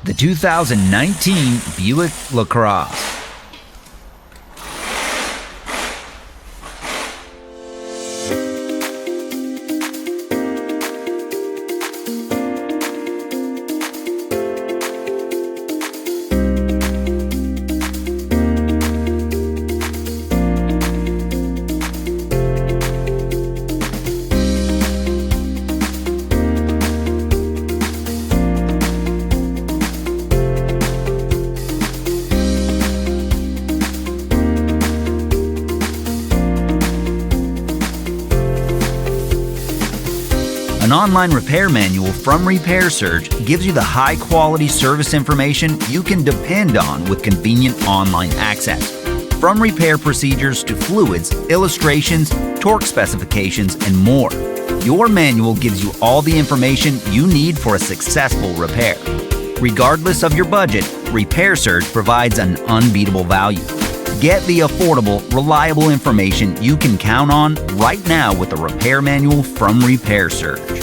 the 2019 Buick LaCrosse. An online repair manual from Repair Surge gives you the high-quality service information you can depend on with convenient online access. From repair procedures to fluids, illustrations, torque specifications, and more, your manual gives you all the information you need for a successful repair. Regardless of your budget, Repair Surge provides an unbeatable value. Get the affordable, reliable information you can count on right now with the repair manual from Repair Surge.